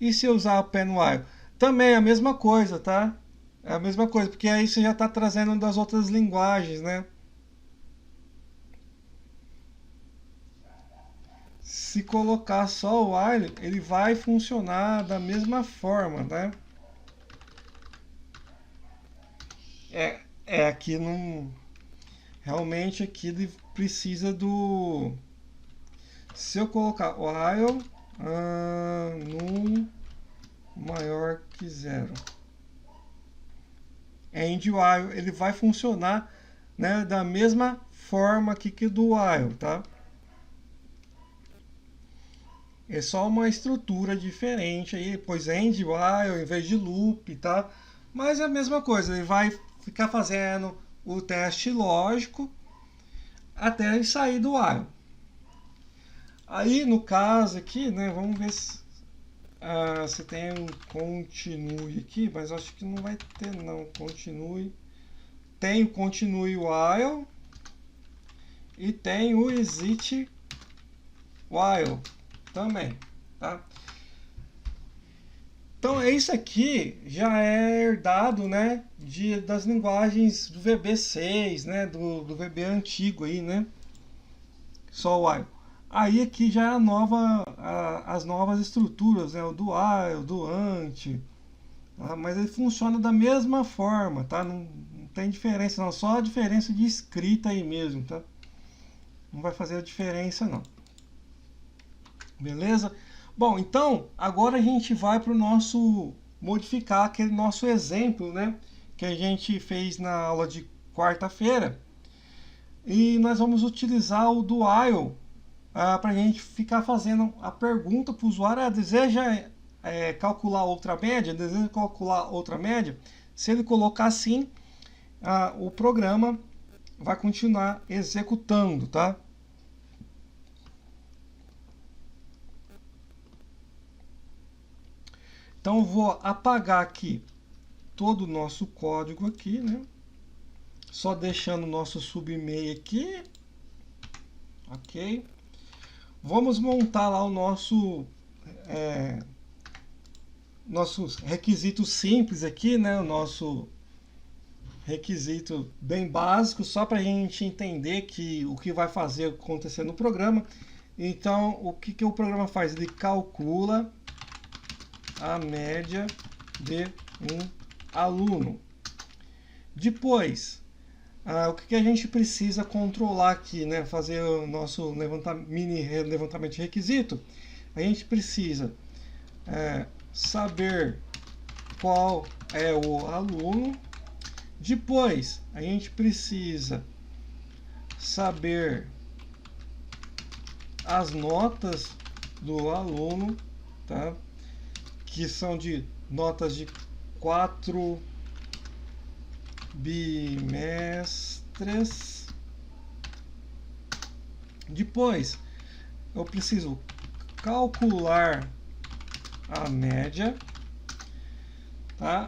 E se eu usar o pen while? Também é a mesma coisa, tá? É a mesma coisa, porque aí você já está trazendo das outras linguagens, né? Se colocar só o while, ele vai funcionar da mesma forma, né? Aqui não. Realmente aqui ele precisa do. Se eu colocar while num maior que zero. End while, ele vai funcionar, né, da mesma forma aqui que do while, tá? É só uma estrutura diferente aí, pois end while em vez de loop, tá? Mas é a mesma coisa, ele vai ficar fazendo o teste lógico até ele sair do while. Aí no caso aqui, né, vamos ver se tem um continue aqui, mas acho que não vai ter não, continue. Tem o continue while e tem o exit while também, tá? Então isso aqui já é herdado, né, das linguagens do VB6, né, do VB antigo aí, né? Só o while. Aí aqui já é as novas estruturas, né, o do while, do ante, tá? Mas ele funciona da mesma forma, tá? Não tem diferença não, só a diferença de escrita aí mesmo, tá? Não vai fazer a diferença não. Beleza? Bom, então agora a gente vai para o nosso modificar aquele nosso exemplo, né, que a gente fez na aula de quarta-feira. E nós vamos utilizar o do while para a gente ficar fazendo a pergunta para o usuário: deseja calcular outra média? Deseja calcular outra média? Se ele colocar sim, o programa vai continuar executando, tá? Então eu vou apagar aqui todo o nosso código aqui, né? Só deixando o nosso submei aqui. Ok. Vamos montar lá o nosso requisito simples aqui, né? O nosso requisito bem básico, só para a gente entender o que vai fazer acontecer no programa. Então, o que o programa faz? Ele calcula a média de um aluno. Depois, o que a gente precisa controlar aqui, né? Fazer o nosso mini levantamento de requisito. A gente precisa saber qual é o aluno. Depois, a gente precisa saber as notas do aluno, tá? Que são de notas de 4 bimestres. Depois, eu preciso calcular a média, tá?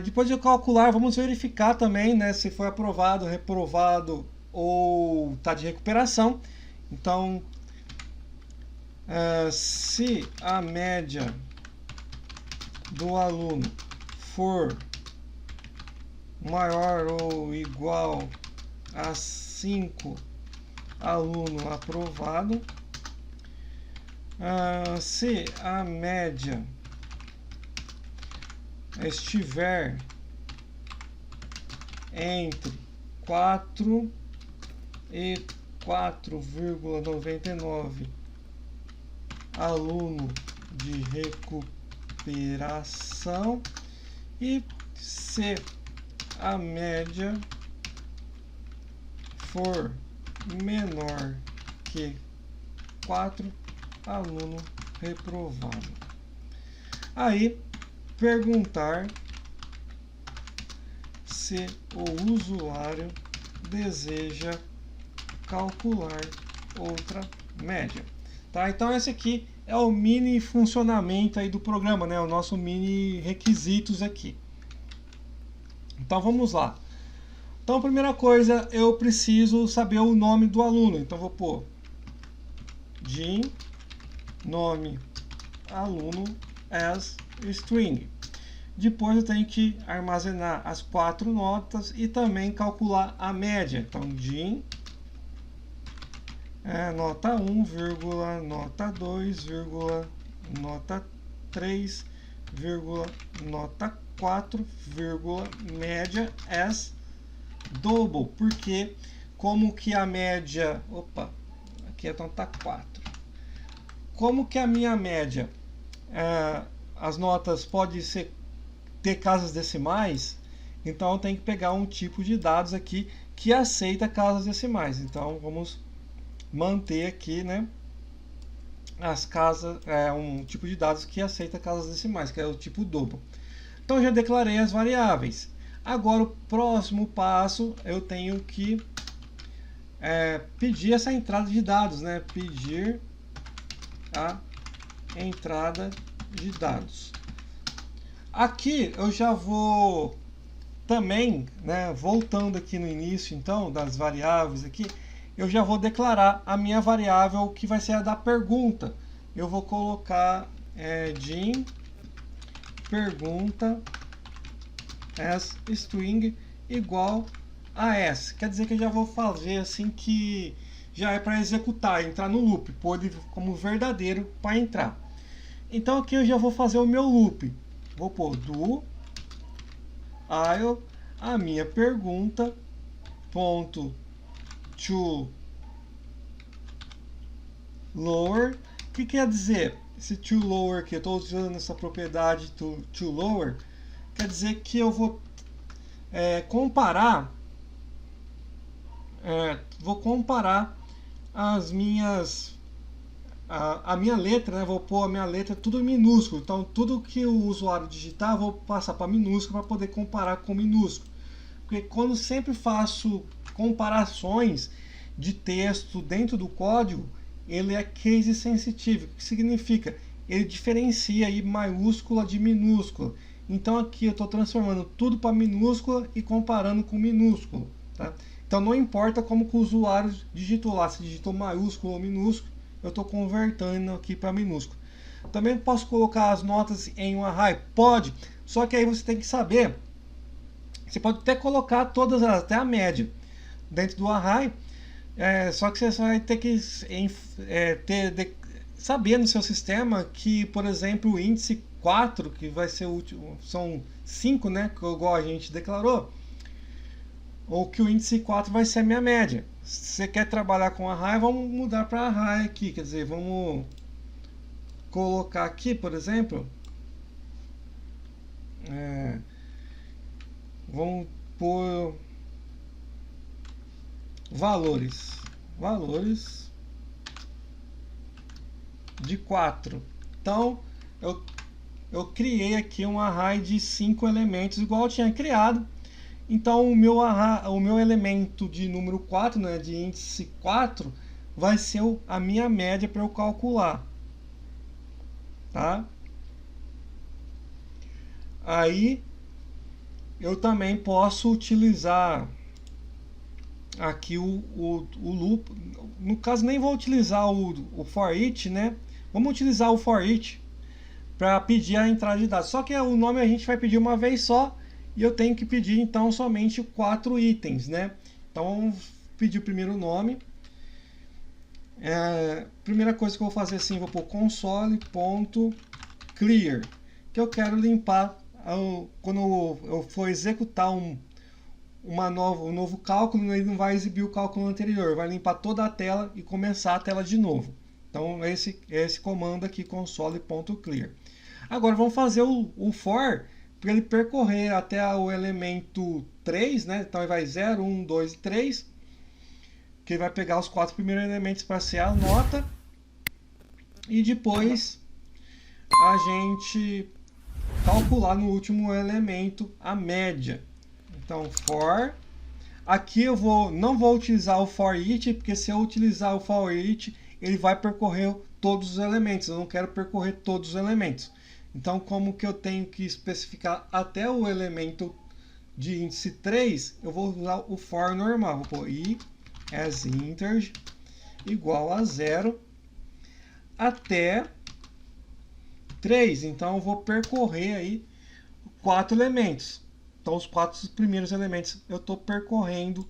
Depois de eu calcular, vamos verificar também, né, se foi aprovado, reprovado ou está de recuperação. Então, se a média do aluno for maior ou igual a 5, aluno aprovado. Se a média estiver entre 4 e 4,99 aluno de recuperação, e se a média for menor que 4, aluno reprovado. Aí perguntar se o usuário deseja calcular outra média. Tá? Então esse aqui é o mini funcionamento aí do programa, né? O nosso mini requisitos aqui. Então vamos lá. Então a primeira coisa, eu preciso saber o nome do aluno. Então vou pôr Jim, nome aluno as string. Depois eu tenho que armazenar as 4 notas e também calcular a média. Então Jim nota 1, nota 2, nota 3, nota 4, média as double, porque como que a média, aqui é nota 4. Como que a minha média, as notas podem ter casas decimais, então eu tenho que pegar um tipo de dados aqui que aceita casas decimais. Então vamos manter aqui, né, as casas, um tipo de dados que aceita casas decimais, que é o tipo double. Então já declarei as variáveis. Agora o próximo passo, eu tenho que pedir essa entrada de dados, né? Pedir a entrada de dados. Aqui eu já vou também, né, voltando aqui no início então das variáveis aqui, eu já vou declarar a minha variável que vai ser a da pergunta. Eu vou colocar Jim pergunta as string igual a s. Quer dizer que eu já vou fazer assim que já é para executar, entrar no loop, pôr ele como verdadeiro para entrar. Então aqui eu já vou fazer o meu loop. Vou pôr do while a minha pergunta ponto to lower. O que quer dizer esse to lower aqui? Eu estou usando essa propriedade to lower. Quer dizer que eu vou comparar as minhas a minha letra, né? Vou pôr a minha letra tudo em minúsculo. Então tudo que o usuário digitar, vou passar para minúsculo para poder comparar com minúsculo. Porque quando sempre faço comparações de texto dentro do código, ele é case sensitive. O que significa? Ele diferencia aí maiúscula de minúscula. Então aqui eu estou transformando tudo para minúscula e comparando com minúsculo. Tá? Então não importa como que o usuário digitou lá, se digitou maiúsculo ou minúsculo, eu estou convertendo aqui para minúsculo. Também posso colocar as notas em um array? Pode, só que aí você tem que saber. Você pode até colocar todas, até a média, dentro do array, só que você vai ter que saber no seu sistema que, por exemplo, o índice 4, que vai ser o último, são 5, né, igual a gente declarou, ou que o índice 4 vai ser a minha média. Se você quer trabalhar com array, vamos mudar para array aqui, quer dizer, vamos colocar aqui, por exemplo, vamos pôr valores de 4. Então eu criei aqui um array de 5 elementos igual eu tinha criado. Então o meu elemento de número 4, né, de índice 4, vai ser a minha média para eu calcular. Tá? Aí eu também posso utilizar aqui o loop. No caso, nem vou utilizar o for each, né? Vamos utilizar o for each para pedir a entrada de dados. Só que o nome a gente vai pedir uma vez só e eu tenho que pedir então somente 4 itens, né? Então vamos pedir o primeiro nome. Primeira coisa que eu vou fazer assim, vou pôr console.clear, que eu quero limpar quando eu for executar um novo cálculo, ele não vai exibir o cálculo anterior, vai limpar toda a tela e começar a tela de novo. Então esse comando aqui, console.clear. Agora vamos fazer o for para ele percorrer até o elemento 3, né? Então ele vai 0, 1, 2 e 3, que ele vai pegar os 4 primeiros elementos para ser a nota, e depois a gente calcular no último elemento a média. Então for, aqui eu não vou utilizar o for each, porque se eu utilizar o for each, ele vai percorrer todos os elementos. Eu não quero percorrer todos os elementos. Então, como que eu tenho que especificar até o elemento de índice 3, eu vou usar o for normal. Vou pôr i as integer igual a 0 até 3. Então, eu vou percorrer aí 4 elementos. Então, os 4 primeiros elementos eu estou percorrendo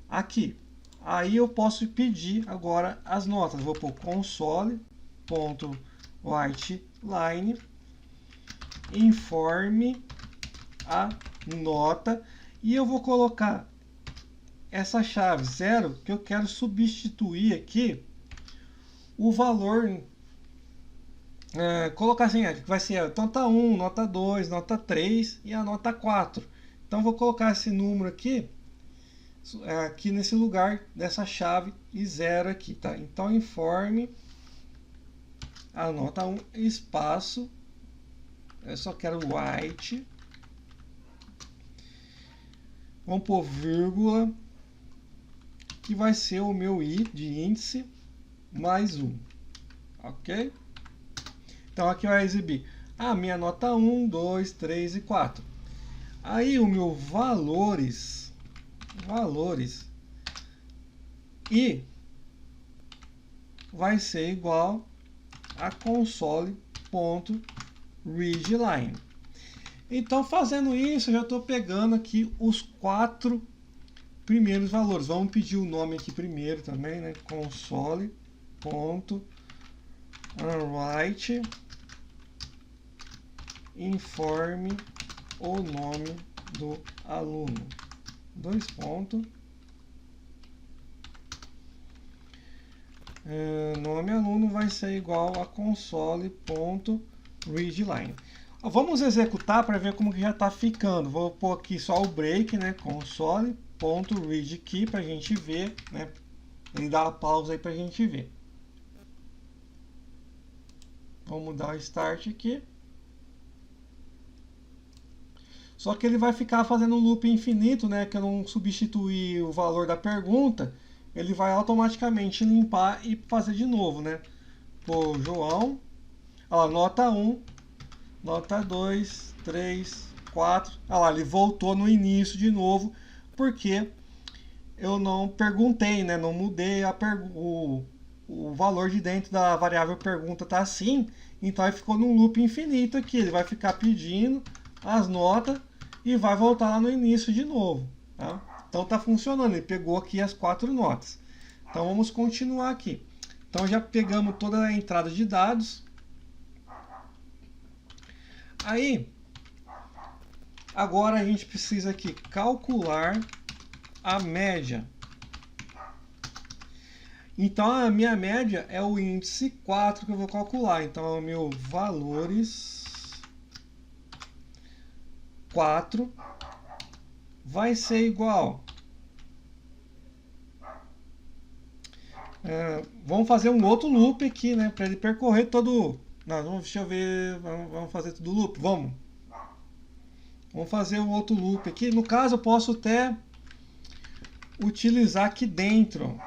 aqui. Aí eu posso pedir agora as notas. Vou pôr console.writeLine informe a nota, e eu vou colocar essa chave 0, que eu quero substituir aqui o valor, colocar assim, que vai ser a nota 1, nota 2, nota 3 e a nota 4. Então vou colocar esse número aqui nesse lugar dessa chave e 0 aqui, tá? Então informe a nota 1 espaço, eu só quero write, vamos pôr vírgula, que vai ser o meu i de índice mais 1, ok? Então aqui vai exibir a minha nota 1, 2, 3 e 4. Aí o meu valores e vai ser igual a console.readline. Então, fazendo isso, eu já estou pegando aqui os 4 primeiros valores. Vamos pedir o nome aqui primeiro também, né? console.write informe o nome do aluno. 2 pontos. Nome aluno vai ser igual a console.readline. Vamos executar para ver como que já está ficando. Vou pôr aqui só o break, né? console.readKey para a gente ver, né? Ele dá a pausa aí para a gente ver. Vamos dar o start aqui. Só que ele vai ficar fazendo um loop infinito, né? Que eu não substituir o valor da pergunta, ele vai automaticamente limpar e fazer de novo, né? Pô, João, ó, nota 1, nota 2, 3, 4. Olha lá, ele voltou no início de novo, porque eu não perguntei, né? Não mudei o valor de dentro da variável pergunta tá assim, então ele ficou num loop infinito aqui. Ele vai ficar pedindo as notas e vai voltar lá no início de novo, tá? Então está funcionando, ele pegou aqui as 4 notas. Então vamos continuar aqui. Então já pegamos toda a entrada de dados. Aí, agora a gente precisa aqui calcular a média. Então a minha média é o índice 4 que eu vou calcular. Então o meu valores 4 vai ser igual. Vamos fazer um outro loop aqui, né? Para ele percorrer todo. Não, deixa eu ver. Vamos fazer tudo loop? Vamos fazer um outro loop aqui. No caso, eu posso até utilizar aqui dentro.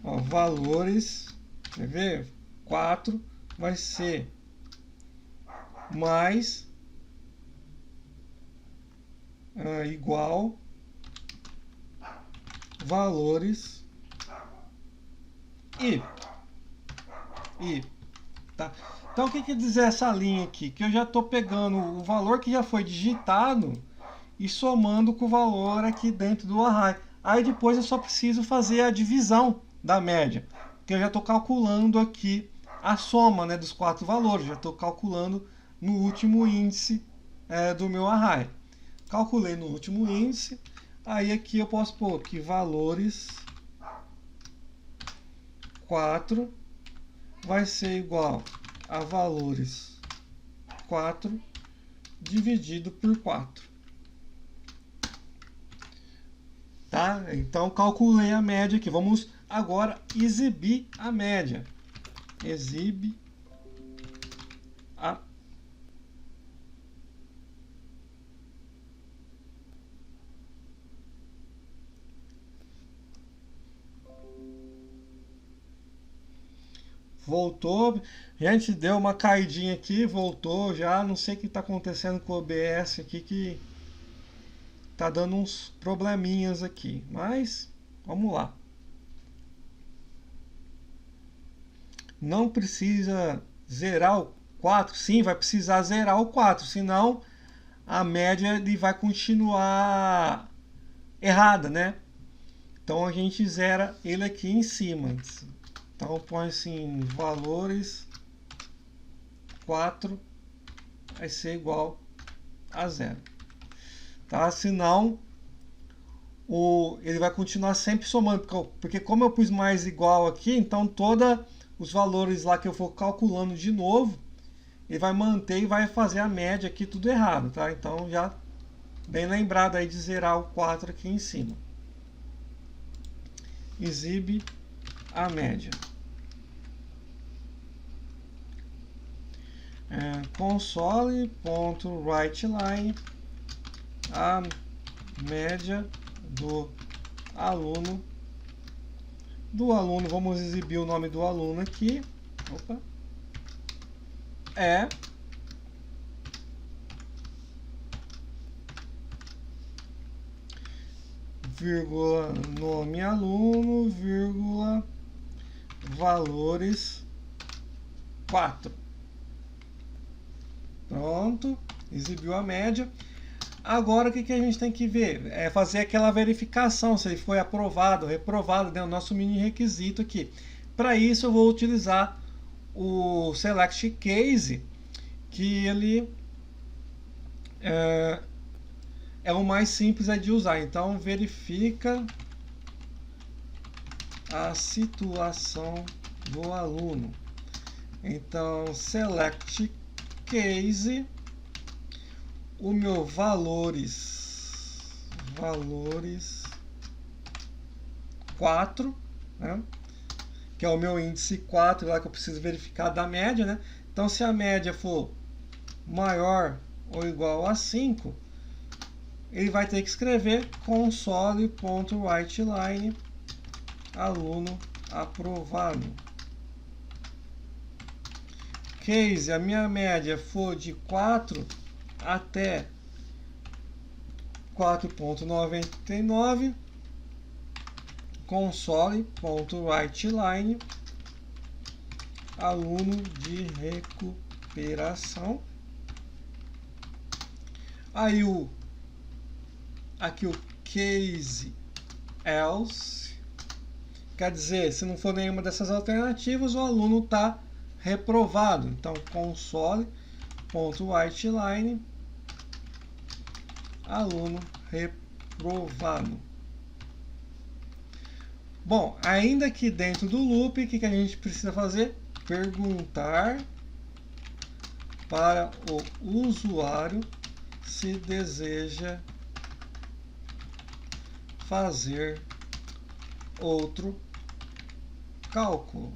Ó, valores. Quer ver? 4 vai ser mais igual valores e tá? Então o que quer dizer essa linha aqui? Que eu já estou pegando o valor que já foi digitado e somando com o valor aqui dentro do array. Aí depois eu só preciso fazer a divisão da média, que eu já estou calculando aqui a soma, né, dos 4 valores. Já estou calculando no último índice do meu array. calculei no último índice. Aí aqui eu posso pôr que valores 4 vai ser igual a valores 4 dividido por 4. Tá? Então calculei a média aqui. Vamos agora exibir a média. Exibe a voltou. Gente, deu uma caidinha aqui, voltou já. Não sei o que está acontecendo com o OBS aqui, que tá dando uns probleminhas aqui. Mas vamos lá. Não precisa zerar o 4. Sim, vai precisar zerar o 4, senão a média ele vai continuar errada, né? Então a gente zera ele aqui em cima. Então põe assim, valores 4 vai ser igual a 0. Tá? Senão ele vai continuar sempre somando, porque como eu pus mais igual aqui, então todos os valores lá que eu for calculando de novo, ele vai manter e vai fazer a média aqui tudo errado, tá? Então já bem lembrado aí de zerar o 4 aqui em cima. Exibe a média. Console.writeLine a média do aluno. Vamos exibir o nome do aluno aqui. Opa. É vírgula nome aluno, vírgula valores 4. Pronto, exibiu a média. Agora o que a gente tem que ver? É fazer aquela verificação se ele foi aprovado ou reprovado, né? O nosso mini requisito aqui. Para isso eu vou utilizar o select case, que ele é o mais simples de usar. Então verifica a situação do aluno. Então select case, o meu valores 4, né? Que é o meu índice 4 lá que eu preciso verificar da média, né? Então se a média for maior ou igual a 5, ele vai ter que escrever console.writeLine aluno aprovado. Case, a minha média for de 4 até 4.99, console.writeLine aluno de recuperação. Aí aqui o case else, quer dizer, se não for nenhuma dessas alternativas, o aluno está reprovado. Então console.writeLine aluno reprovado. Bom, ainda aqui dentro do loop, o que a gente precisa fazer? Perguntar para o usuário se deseja fazer outro cálculo.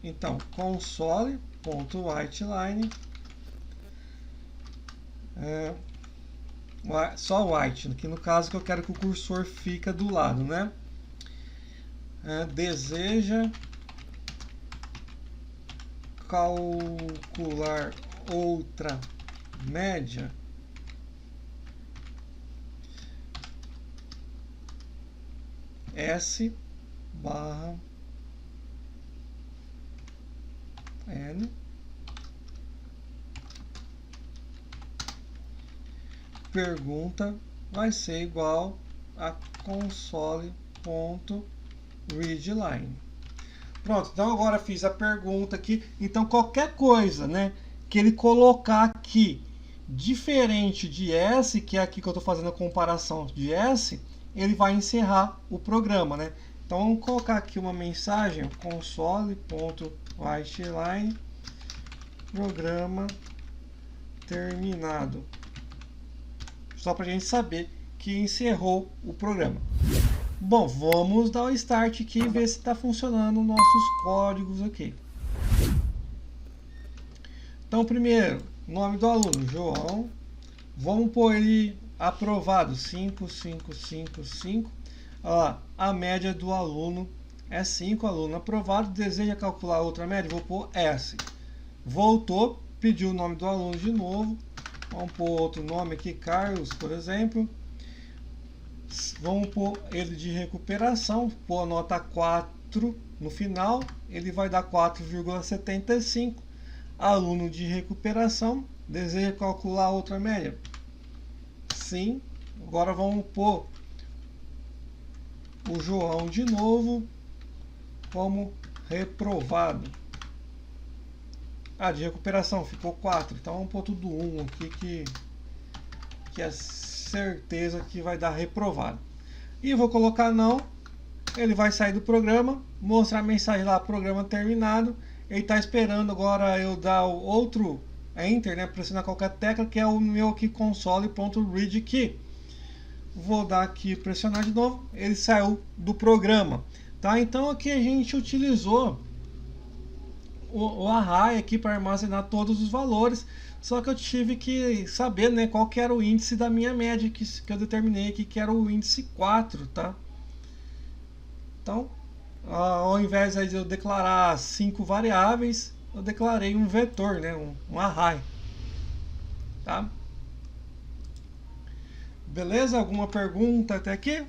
Então, console.writeLine só white, que no caso que eu quero que o cursor fica do lado, né? Deseja calcular outra média. S barra N pergunta vai ser igual a console.readline. Pronto, então agora fiz a pergunta aqui. Então qualquer coisa, né, que ele colocar aqui diferente de S, que é aqui que eu estou fazendo a comparação de S, ele vai encerrar o programa, né? Então vamos colocar aqui uma mensagem, console.writeline, programa terminado. Só para a gente saber que encerrou o programa. Bom, vamos dar o start aqui e ver se está funcionando nossos códigos aqui. Então, primeiro, nome do aluno, João. Vamos pôr ele aprovado, 5, 5, 5, 5. Olha lá, a média do aluno é 5, aluno aprovado. Deseja calcular outra média? Vou pôr S. Voltou, pediu o nome do aluno de novo. Vamos pôr outro nome aqui, Carlos, por exemplo. Vamos pôr ele de recuperação, pôr a nota 4 no final. Ele vai dar 4,75. Aluno de recuperação, deseja calcular outra média? Sim. Agora vamos pôr o João de novo como reprovado. De recuperação ficou 4. Então vamos pôr tudo 1 aqui que é certeza que vai dar reprovado. E vou colocar não. Ele vai sair do programa, mostrar a mensagem lá, programa terminado. Ele está esperando agora eu dar o outro Enter, né, pressionar qualquer tecla, que é o meu aqui console.read key. Vou dar aqui, pressionar de novo, ele saiu do programa. Tá? Então aqui a gente utilizou o array aqui para armazenar todos os valores, só que eu tive que saber, né, qual que era o índice da minha média que eu determinei aqui, que era o índice 4, tá? Então, ao invés de eu declarar 5 variáveis, eu declarei um vetor, né, um array. Tá? Beleza? Alguma pergunta até aqui?